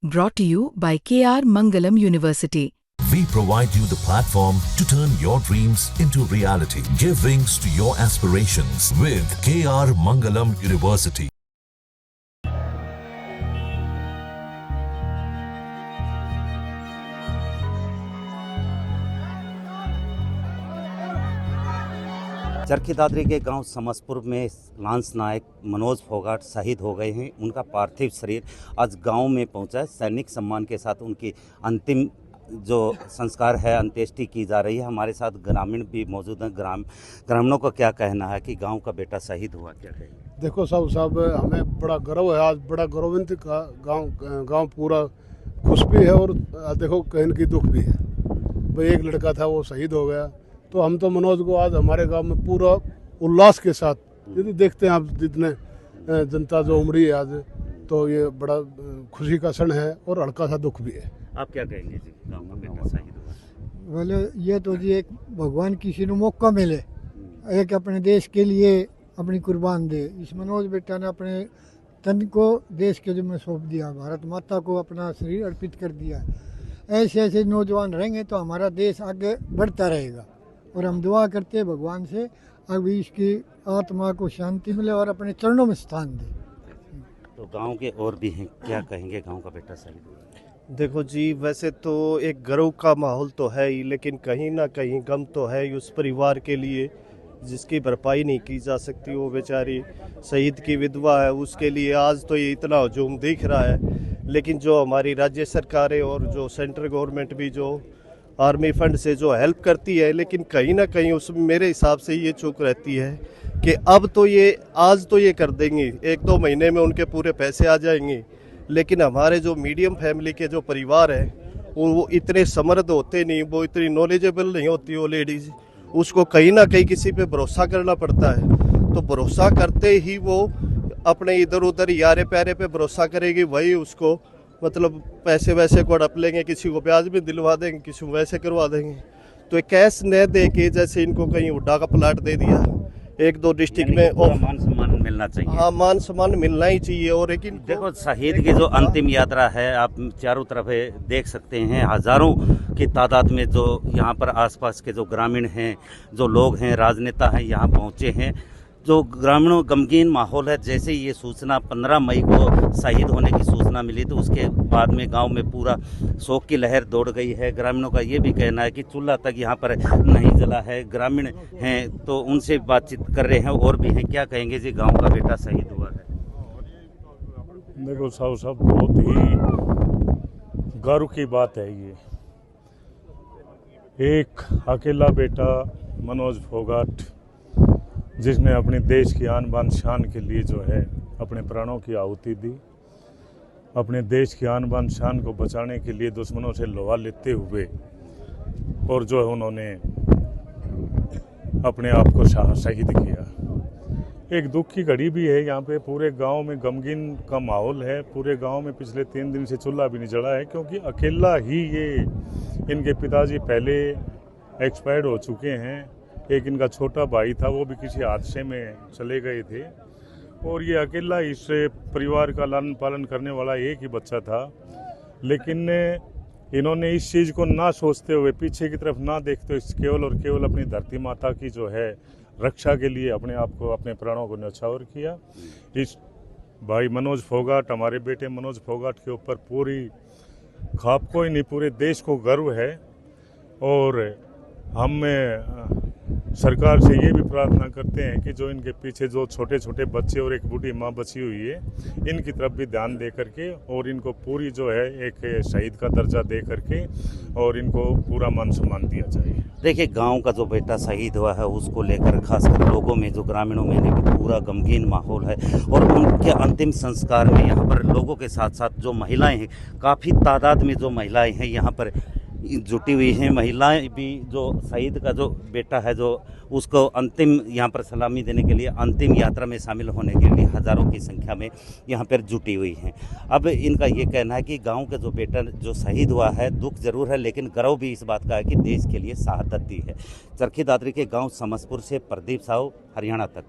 Brought to you by KR Mangalam University. We provide you the platform to turn your dreams into reality. Give wings to your aspirations with KR Mangalam University. Charkhi Dadri के गांव समसपुर में lance नायक मनोज फोगाट शहीद हो गए हैं। उनका पार्थिव शरीर आज गांव में पहुंचा है। सैनिक सम्मान के साथ उनकी अंतिम जो संस्कार है, अंत्येष्टि की जा रही है। हमारे साथ ग्रामीण भी मौजूद हैं। ग्रामीणों का क्या कहना है कि गांव का बेटा शहीद हुआ, क्या कहेंगे? देखो साहब हमें बड़ा गर्व है, आज बड़ा गौरवान्वित का गांव पूरा खुश भी है और देखो कहीं की दुख भी है। भाई एक लड़का था वो शहीद हो गया, तो हम तो मनोज को आज हमारे गांव में पूरा उल्लास के साथ यदि देखते हैं आप, जितने जनता जो उमड़ी है आज, तो ये बड़ा खुशी का क्षण है और हल्का सा दुख भी है। आप क्या कहेंगे जी, गांव का बेटा शहीद हुआ? बोले ये तो जी एक भगवान किसी को मौका मिले, एक अपने देश के लिए अपनी कुर्बान दे। इस मनोज बेटा ने अपने तन को देश के जिम्मे सौंप दिया, भारत माता को अपना शरीर अर्पित कर दिया। ऐसे ऐसे नौजवान रहेंगे तो हमारा देश आगे बढ़ता रहेगा और हम दुआ करते हैं भगवान से अभी इसकी आत्मा को शांति मिले और अपने चरणों में स्थान दे। तो गांव के और भी हैं, क्या कहेंगे गांव का बेटा शहीद हुआ? देखो जी, वैसे तो एक गर्व का माहौल तो है ही, लेकिन कहीं ना कहीं गम तो है ही उस परिवार के लिए जिसकी भरपाई नहीं की जा सकती। वो बेचारी शहीद की विधवा है, उसके लिए आज तो ये इतना हजूम दिख रहा है। लेकिन जो हमारी राज्य सरकारें और जो सेंट्रल गवर्नमेंट भी जो आर्मी फंड से जो हेल्प करती है, लेकिन कहीं ना कहीं उसमें मेरे हिसाब से ये चूक रहती है कि अब तो ये आज तो ये कर देंगे, 1-2 महीने में उनके पूरे पैसे आ जाएंगे। लेकिन हमारे जो मीडियम फैमिली के जो परिवार हैं वो इतने समृद्ध होते नहीं, वो इतनी नॉलेजेबल नहीं होती वो लेडीज़। उसको कहीं ना कहीं किसी पे भरोसा करना पड़ता है, तो भरोसा करते ही वो अपने इधर उधर यारे प्यारे पे भरोसा करेगी, वही उसको मतलब पैसे वैसे को हड़प लेंगे, किसी को ब्याज भी दिलवा देंगे, किसी को वैसे करवा देंगे। तो कैश न दे के जैसे इनको कहीं उड्डा का प्लाट दे दिया 1-2 डिस्ट्रिक्ट में, और मान सम्मान मिलना चाहिए। हाँ, मान सम्मान मिलना ही चाहिए। और लेकिन देखो शहीद की जो अंतिम यात्रा है, आप चारों तरफ देख सकते हैं, हजारों की तादाद में जो यहाँ पर आसपास के जो ग्रामीण हैं, जो लोग हैं, राजनेता हैं, यहाँ पहुँचे हैं। जो ग्रामीणों गमगीन माहौल है। जैसे ये सूचना 15 मई को शहीद होने की सूचना मिली, तो उसके बाद में गांव में पूरा शोक की लहर दौड़ गई है। ग्रामीणों का ये भी कहना है कि चूल्हा तक यहाँ पर नहीं जला है। ग्रामीण हैं तो उनसे बातचीत कर रहे हैं और भी हैं, क्या कहेंगे जी, गांव का बेटा शहीद हुआ है? देखो साहब बहुत ही गर्व की बात है। ये एक अकेला बेटा मनोज फोगाट, जिसने अपने देश की आन बान शान के लिए जो है अपने प्राणों की आहुति दी, अपने देश की आन बान शान को बचाने के लिए दुश्मनों से लोहा लेते हुए, और जो है उन्होंने अपने आप को शहीद किया। एक दुख की घड़ी भी है यहाँ पे। पूरे गांव में गमगीन का माहौल है। पूरे गांव में पिछले 3 दिन से चूल्हा भी नहीं जला है, क्योंकि अकेला ही ये, इनके पिताजी पहले एक्सपायर्ड हो चुके हैं। एक इनका छोटा भाई था, वो भी किसी हादसे में चले गए थे, और ये अकेला इस परिवार का लालन पालन करने वाला एक ही बच्चा था। लेकिन इन्होंने इस चीज़ को ना सोचते हुए, पीछे की तरफ ना देखते हुए, केवल और केवल अपनी धरती माता की जो है रक्षा के लिए अपने आप को, अपने प्राणों को न्यौछावर किया। इस भाई मनोज फोगाट, हमारे बेटे मनोज फोगाट के ऊपर पूरी खाप को ही नहीं, पूरे देश को गर्व है। और हम सरकार से ये भी प्रार्थना करते हैं कि जो इनके पीछे जो छोटे छोटे बच्चे और एक बूढ़ी माँ बची हुई है, इनकी तरफ भी ध्यान दे करके और इनको पूरी जो है एक शहीद का दर्जा दे करके और इनको पूरा मान सम्मान दिया जाए। देखिए, गांव का जो बेटा शहीद हुआ है उसको लेकर खासकर लोगों में, जो ग्रामीणों में भी पूरा गमगीन माहौल है। और उनके अंतिम संस्कार में यहाँ पर लोगों के साथ साथ जो महिलाएं हैं, काफ़ी तादाद में जो महिलाएं हैं यहाँ पर जुटी हुई हैं। महिलाएं भी जो शहीद का जो बेटा है, जो उसको अंतिम यहाँ पर सलामी देने के लिए, अंतिम यात्रा में शामिल होने के लिए हज़ारों की संख्या में यहाँ पर जुटी हुई हैं। अब इनका ये कहना है कि गांव का जो बेटा जो शहीद हुआ है, दुख जरूर है, लेकिन गर्व भी इस बात का है कि देश के लिए शहादत दी है। चरखी दादरी के गाँव समसपुर से प्रदीप साहू, हरियाणा तक।